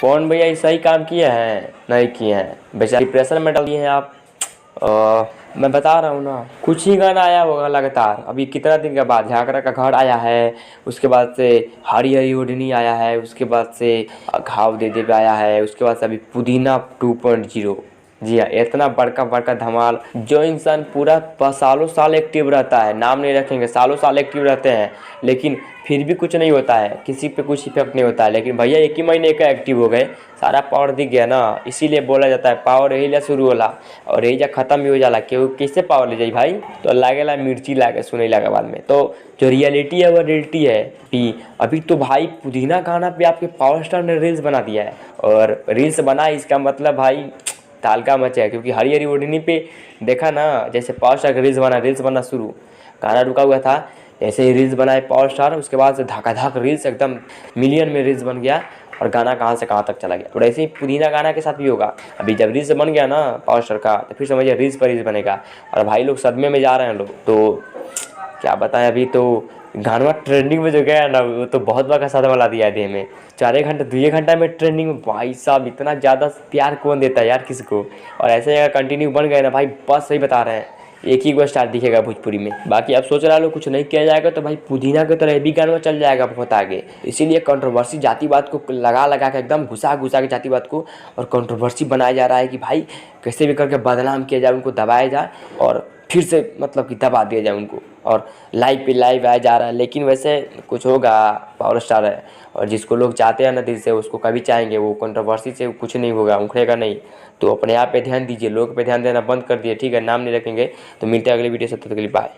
कौन भैया सही काम किए हैं नहीं किए हैं, बेचारे डिप्रेशन में डाल दिए हैं आप। मैं बता रहा हूँ ना, कुछ ही गाना आया होगा लगातार। अभी कितना दिन के बाद झगड़ा का घर आया है, उसके बाद से हरी हरी ओढ़नी आया है, उसके बाद से घाव दे दे पे आया है, उसके बाद से अभी पुदीना 2.0। जी हाँ, इतना बड़का बड़का धमाल। जो इंसान पूरा सालों साल एक्टिव रहता है, नाम नहीं रखेंगे, सालों साल एक्टिव रहते हैं लेकिन फिर भी कुछ नहीं होता है, किसी पे कुछ इफेक्ट नहीं होता है। लेकिन भैया 1 ही महीने का एक्टिव हो गए, सारा पावर दिख गया ना। इसीलिए बोला जाता है पावर यही ला शुरू होला और यही जा खत्म भी हो जाला। क्यों किससे पावर ले जाई भाई, तो लागेला मिर्ची लागे सुने लगा बाद में। तो जो रियलिटी है वो रियलिटी है कि अभी तो भाई पुदीना गाना पे आपके पावर स्टार ने रील्स बना दिया है। और रील्स बना इसका मतलब भाई तालका मचा है, क्योंकि हरी हरी ओढ़नी पे देखा ना, जैसे पावर स्टार का रील्स बनना शुरू, गाना रुका हुआ था, ऐसे ही रील्स बनाए पावर स्टार, उसके बाद से धकाधक रील्स एकदम मिलियन में रील्स बन गया और गाना कहाँ से कहाँ तक चला गया। तो ऐसे ही पुदीना गाना के साथ भी होगा। अभी जब रील्स बन गया ना पावर स्टार का, तो फिर समझिए रील्स पर रील्स बनेगा और भाई लोग सदमे में जा रहे हैं लोग। तो क्या बताएं, अभी तो गाना ट्रेंडिंग में जो गया है ना, वो तो बहुत बड़ा सदमा ला दिया है देह में। 2 घंटा में ट्रेंडिंग में, भाई साहब इतना ज़्यादा प्यार कौन देता है यार किसी को। और ऐसे अगर कंटिन्यू बन गए ना भाई, बस सही बता रहे हैं, एक ही को स्टार दिखेगा भोजपुरी में। बाकी आप सोच रहा लो कुछ नहीं किया जाएगा तो भाई पुदीना की तरह भी गाना चल जाएगा बहुत आगे। इसीलिए कंट्रोवर्सी जातिवाद को लगा के एकदम घुसा के जातिवाद को और कंट्रोवर्सी बनाया जा रहा है कि भाई कैसे भी करके बदनाम किया जाए, उनको दबाया जाए और फिर से मतलब कि दबा दिया जाए उनको। और लाइव पे लाइव आया जा रहा है। लेकिन वैसे कुछ होगा, पावर स्टार है और जिसको लोग चाहते हैं ना दिल से, उसको कभी चाहेंगे। वो कंट्रोवर्सी से कुछ नहीं होगा, उखड़ेगा नहीं। तो अपने आप पे ध्यान दीजिए, लोग पे ध्यान देना बंद कर दिए, ठीक है। नाम नहीं रखेंगे। तो मिलते हैं अगले वीडियो से, तब तक के लिए बाय।